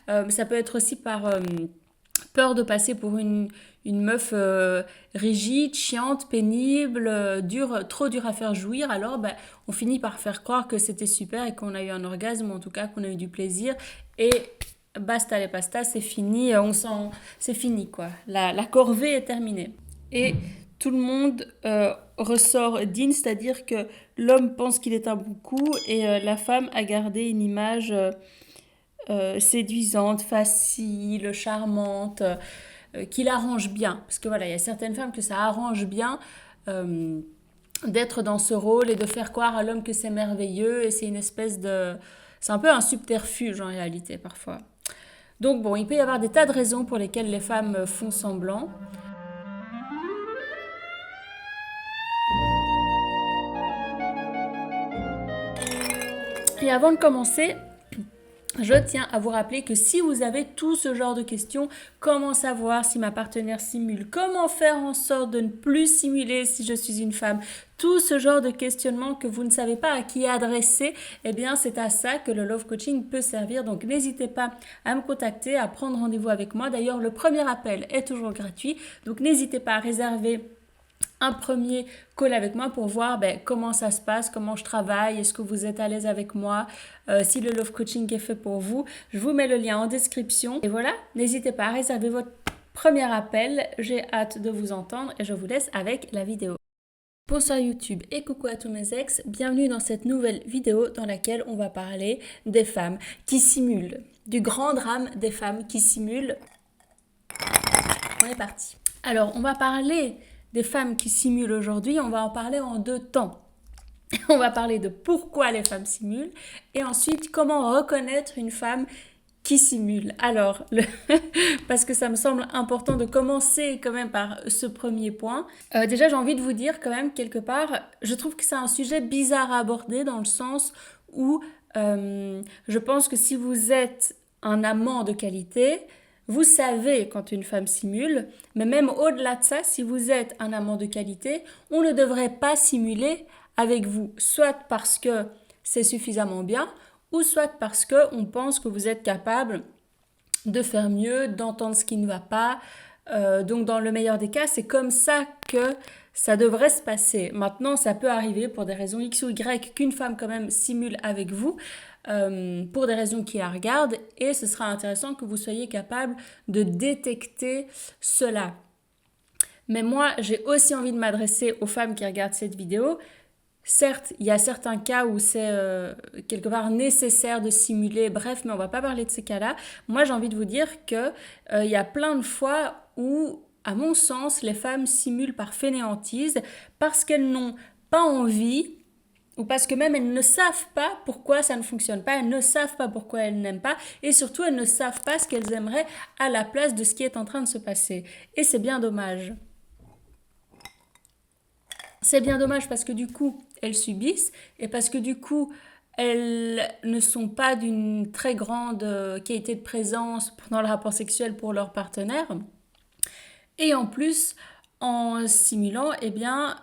Ça peut être aussi par peur de passer pour une meuf rigide, chiante, pénible, trop dure à faire jouir. Alors on finit par faire croire que c'était super et qu'on a eu un orgasme, ou en tout cas qu'on a eu du plaisir. Et basta les pastas, c'est fini, c'est fini quoi. La corvée est terminée. Et tout le monde ressort digne, c'est-à-dire que l'homme pense qu'il est un bon coup et la femme a gardé une image séduisante, facile, charmante, qui l'arrange bien. Parce que voilà, il y a certaines femmes que ça arrange bien euh, d'être dans ce rôle et de faire croire à l'homme que c'est merveilleux et c'est une espèce de... C'est un peu un subterfuge en réalité parfois. Donc bon, il peut y avoir des tas de raisons pour lesquelles les femmes font semblant. Et avant de commencer, je tiens à vous rappeler que si vous avez tout ce genre de questions, comment savoir si ma partenaire simule, comment faire en sorte de ne plus simuler si je suis une femme, tout ce genre de questionnement que vous ne savez pas à qui adresser, eh bien c'est à ça que le Love Coaching peut servir. Donc n'hésitez pas à me contacter, à prendre rendez-vous avec moi. D'ailleurs, le premier appel est toujours gratuit, donc n'hésitez pas à réserver un premier call avec moi pour voir comment ça se passe, comment je travaille, est-ce que vous êtes à l'aise avec moi, si le love coaching est fait pour vous. Je vous mets le lien en description. Et voilà, n'hésitez pas à réserver votre premier appel. J'ai hâte de vous entendre et je vous laisse avec la vidéo. Bonsoir YouTube et coucou à tous mes ex, bienvenue dans cette nouvelle vidéo dans laquelle on va parler des femmes qui simulent, du grand drame des femmes qui simulent. On est parti. Alors on va parler des femmes qui simulent aujourd'hui, on va en parler en deux temps. On va parler de pourquoi les femmes simulent et ensuite comment reconnaître une femme qui simule. Alors, parce que ça me semble important de commencer quand même par ce premier point. Déjà, j'ai envie de vous dire quand même quelque part, je trouve que c'est un sujet bizarre à aborder dans le sens où je pense que si vous êtes un amant de qualité, vous savez quand une femme simule, mais même au-delà de ça, si vous êtes un amant de qualité, on ne devrait pas simuler avec vous, soit parce que c'est suffisamment bien, ou soit parce qu'on pense que vous êtes capable de faire mieux, d'entendre ce qui ne va pas. Donc dans le meilleur des cas, c'est comme ça que ça devrait se passer. Maintenant, ça peut arriver pour des raisons X ou Y qu'une femme quand même simule avec vous. Pour des raisons qui la regardent et ce sera intéressant que vous soyez capable de détecter cela. Mais moi, j'ai aussi envie de m'adresser aux femmes qui regardent cette vidéo. Certes, il y a certains cas où c'est quelque part nécessaire de simuler, bref, mais on va pas parler de ces cas-là. Moi, j'ai envie de vous dire que il y a plein de fois où, à mon sens, les femmes simulent par fainéantise parce qu'elles n'ont pas envie ou parce que même elles ne savent pas pourquoi ça ne fonctionne pas, elles ne savent pas pourquoi elles n'aiment pas, et surtout elles ne savent pas ce qu'elles aimeraient à la place de ce qui est en train de se passer. Et c'est bien dommage. C'est bien dommage parce que du coup, elles subissent, et parce que du coup, elles ne sont pas d'une très grande qualité de présence pendant le rapport sexuel pour leur partenaire. Et en plus, en simulant, eh bien,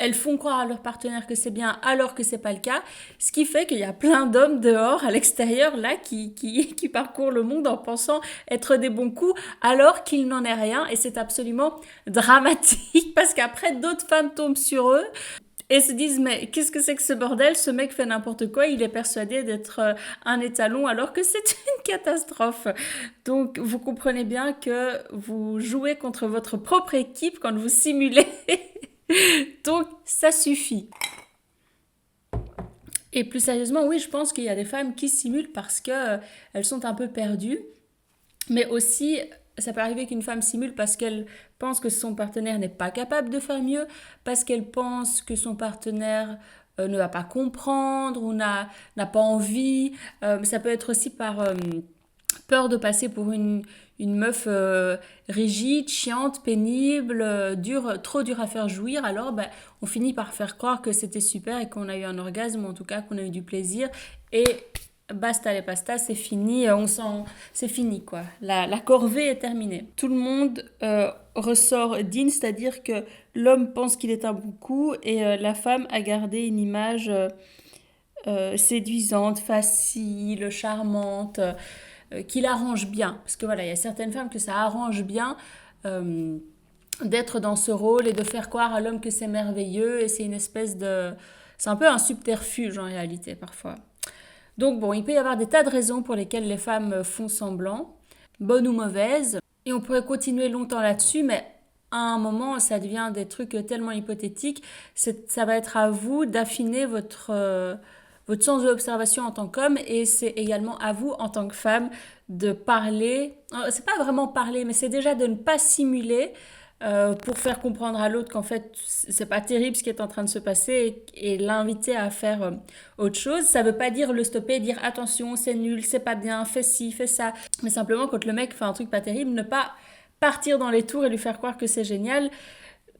elles font croire à leur partenaire que c'est bien alors que c'est pas le cas, ce qui fait qu'il y a plein d'hommes dehors, à l'extérieur, là, qui parcourent le monde en pensant être des bons coups alors qu'il n'en est rien et c'est absolument dramatique parce qu'après d'autres femmes tombent sur eux et se disent mais qu'est-ce que c'est que ce bordel, ce mec fait n'importe quoi, il est persuadé d'être un étalon alors que c'est une catastrophe. Donc vous comprenez bien que vous jouez contre votre propre équipe quand vous simulez. Donc ça suffit. Et plus sérieusement, oui, je pense qu'il y a des femmes qui simulent parce que elles sont un peu perdues, mais aussi ça peut arriver qu'une femme simule parce qu'elle pense que son partenaire n'est pas capable de faire mieux, parce qu'elle pense que son partenaire ne va pas comprendre ou n'a pas envie. Ça peut être aussi par peur de passer pour une meuf rigide, chiante, pénible, trop dure à faire jouir. Alors on finit par faire croire que c'était super et qu'on a eu un orgasme, ou en tout cas qu'on a eu du plaisir. Et basta les pastas, c'est fini, c'est fini quoi. La corvée est terminée. Tout le monde ressort digne, c'est-à-dire que l'homme pense qu'il est un bon coup et la femme a gardé une image séduisante, facile, charmante. qu'il arrange bien. Parce que voilà, il y a certaines femmes que ça arrange bien d'être dans ce rôle et de faire croire à l'homme que c'est merveilleux, et c'est une espèce de... C'est un peu un subterfuge en réalité parfois. Donc bon, il peut y avoir des tas de raisons pour lesquelles les femmes font semblant, bonnes ou mauvaises, et on pourrait continuer longtemps là-dessus, mais à un moment, ça devient des trucs tellement hypothétiques, ça va être à vous d'affiner votre sens de l'observation en tant qu'homme, et c'est également à vous en tant que femme de parler, c'est pas vraiment parler, mais c'est déjà de ne pas simuler, pour faire comprendre à l'autre qu'en fait c'est pas terrible ce qui est en train de se passer, et l'inviter à faire autre chose. Ça veut pas dire le stopper, dire attention c'est nul, c'est pas bien, fais ci, fais ça, mais simplement quand le mec fait un truc pas terrible, ne pas partir dans les tours et lui faire croire que c'est génial.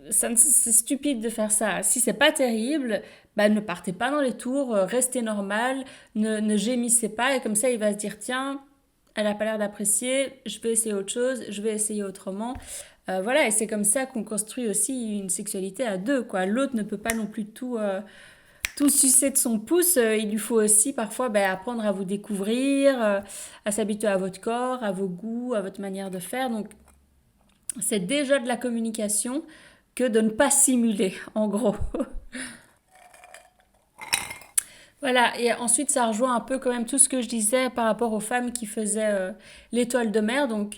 C'est stupide de faire ça. Si c'est pas terrible, bah ne partez pas dans les tours, restez normal, ne gémissez pas, et comme ça il va se dire tiens, elle a pas l'air d'apprécier, je vais essayer autre chose, je vais essayer autrement. Voilà, et c'est comme ça qu'on construit aussi une sexualité à deux, quoi. L'autre ne peut pas non plus tout sucer de son pouce. Il lui faut aussi parfois apprendre à vous découvrir, à s'habituer à votre corps, à vos goûts, à votre manière de faire. Donc, c'est déjà de la communication que de ne pas simuler, en gros. Voilà, et ensuite ça rejoint un peu quand même tout ce que je disais par rapport aux femmes qui faisaient l'étoile de mer. Donc,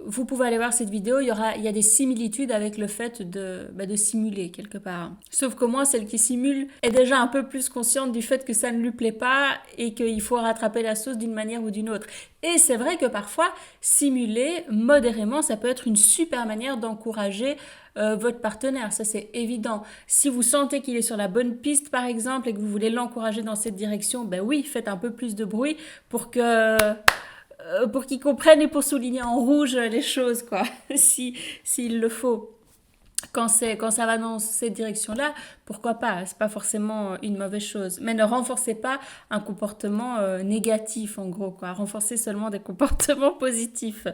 vous pouvez aller voir cette vidéo, il y a des similitudes avec le fait de simuler quelque part. Sauf que moi, celle qui simule est déjà un peu plus consciente du fait que ça ne lui plaît pas et qu'il faut rattraper la sauce d'une manière ou d'une autre. Et c'est vrai que parfois, simuler modérément, ça peut être une super manière d'encourager votre partenaire, ça c'est évident. Si vous sentez qu'il est sur la bonne piste par exemple et que vous voulez l'encourager dans cette direction, ben oui, faites un peu plus de bruit pour qu'ils comprennent et pour souligner en rouge les choses, quoi, s'il le faut. Quand ça va dans cette direction-là, pourquoi pas? C'est pas forcément une mauvaise chose. Mais ne renforcez pas un comportement négatif, en gros, quoi. Renforcez seulement des comportements positifs.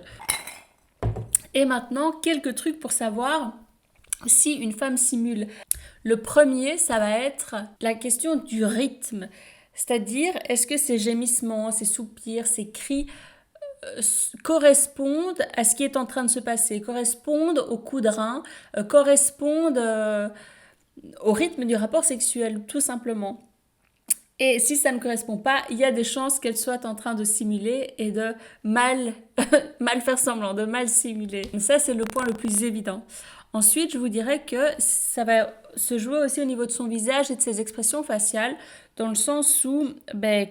Et maintenant, quelques trucs pour savoir si une femme simule. Le premier, ça va être la question du rythme. C'est-à-dire, est-ce que ces gémissements, ces soupirs, ces cris correspondent à ce qui est en train de se passer, correspondent au coup de rein, correspondent au rythme du rapport sexuel, tout simplement. Et si ça ne correspond pas, il y a des chances qu'elle soit en train de simuler et de mal faire semblant, de mal simuler. Ça, c'est le point le plus évident. Ensuite, je vous dirais que ça va se jouer aussi au niveau de son visage et de ses expressions faciales, dans le sens où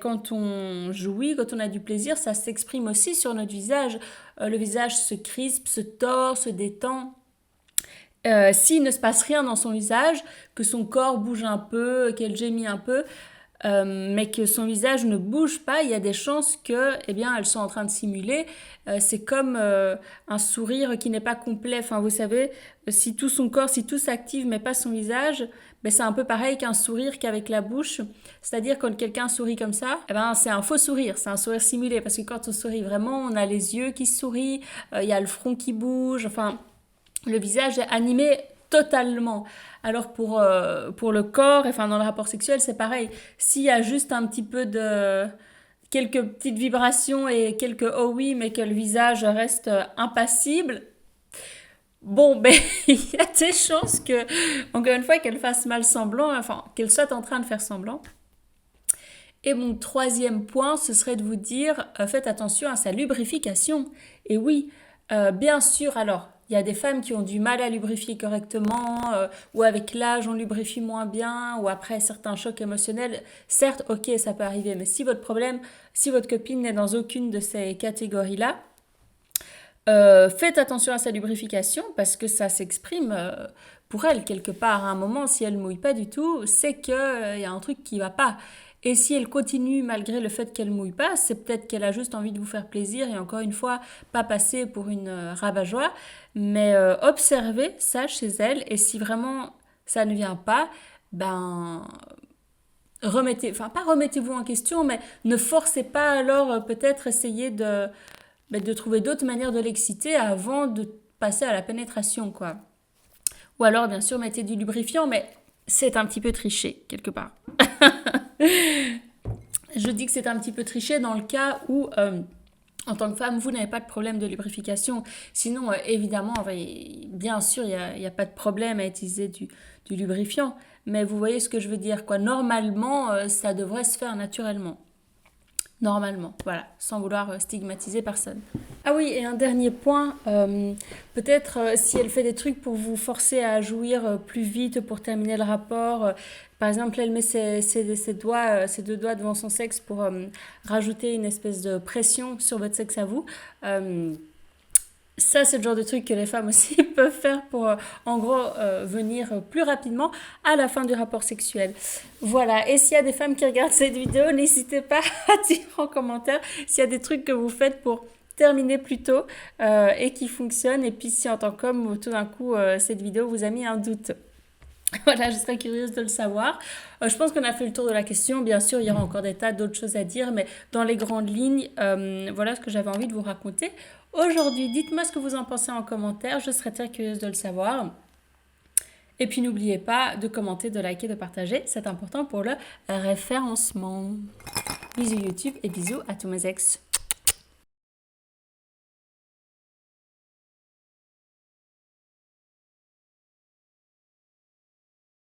quand on jouit, quand on a du plaisir, ça s'exprime aussi sur notre visage. Le visage se crispe, se tord, se détend. S'il ne se passe rien dans son visage, que son corps bouge un peu, qu'elle gémit un peu, mais que son visage ne bouge pas, il y a des chances que, elles sont en train de simuler. C'est comme un sourire qui n'est pas complet. Enfin, vous savez, si tout son corps, si tout s'active, mais pas son visage, c'est un peu pareil qu'un sourire qu'avec la bouche. C'est-à-dire quand quelqu'un sourit comme ça, c'est un faux sourire, c'est un sourire simulé. Parce que quand on sourit vraiment, on a les yeux qui sourient, il y a le front qui bouge, enfin, le visage est animé totalement. Alors pour le corps, enfin dans le rapport sexuel, c'est pareil. S'il y a juste un petit peu de... quelques petites vibrations et quelques oh oui, mais que le visage reste impassible, bon, il y a des chances que, encore une fois, qu'elle fasse mal semblant, enfin, qu'elle soit en train de faire semblant. Et mon troisième point, ce serait de vous dire, faites attention à sa lubrification. Et oui, bien sûr, alors, il y a des femmes qui ont du mal à lubrifier correctement, ou avec l'âge on lubrifie moins bien, ou après certains chocs émotionnels. Certes, ok, ça peut arriver, mais si votre copine n'est dans aucune de ces catégories-là, faites attention à sa lubrification parce que ça s'exprime pour elle quelque part. À un moment, si elle ne mouille pas du tout, c'est qu'il y a un truc qui ne va pas. Et si elle continue malgré le fait qu'elle ne mouille pas, c'est peut-être qu'elle a juste envie de vous faire plaisir et encore une fois, pas passer pour une rabat-joie, mais observez ça chez elle et si vraiment ça ne vient pas, remettez-vous en question, mais ne forcez pas alors peut-être essayer de trouver d'autres manières de l'exciter avant de passer à la pénétration, quoi. Ou alors, bien sûr, mettez du lubrifiant, mais c'est un petit peu triché, quelque part. Je dis que c'est un petit peu triché dans le cas où En tant que femme, vous n'avez pas de problème de lubrification. Sinon, évidemment, bien sûr, il y a pas de problème à utiliser du lubrifiant. Mais vous voyez ce que je veux dire, quoi. Normalement, ça devrait se faire naturellement. Normalement, voilà, sans vouloir stigmatiser personne. Ah oui, et un dernier point, peut-être si elle fait des trucs pour vous forcer à jouir plus vite pour terminer le rapport, par exemple elle met ses deux doigts devant son sexe pour rajouter une espèce de pression sur votre sexe à vous, euh, ça, c'est le genre de truc que les femmes aussi peuvent faire pour, en gros, venir plus rapidement à la fin du rapport sexuel. Voilà. Et s'il y a des femmes qui regardent cette vidéo, n'hésitez pas à dire en commentaire s'il y a des trucs que vous faites pour terminer plus tôt et qui fonctionnent. Et puis si en tant qu'homme, tout d'un coup, cette vidéo vous a mis un doute. Voilà, je serais curieuse de le savoir. Je pense qu'on a fait le tour de la question. Bien sûr, il y aura encore des tas d'autres choses à dire, mais dans les grandes lignes, voilà ce que j'avais envie de vous raconter aujourd'hui. Dites-moi ce que vous en pensez en commentaire. Je serais très curieuse de le savoir. Et puis n'oubliez pas de commenter, de liker, de partager. C'est important pour le référencement. Bisous YouTube et bisous à tous mes ex.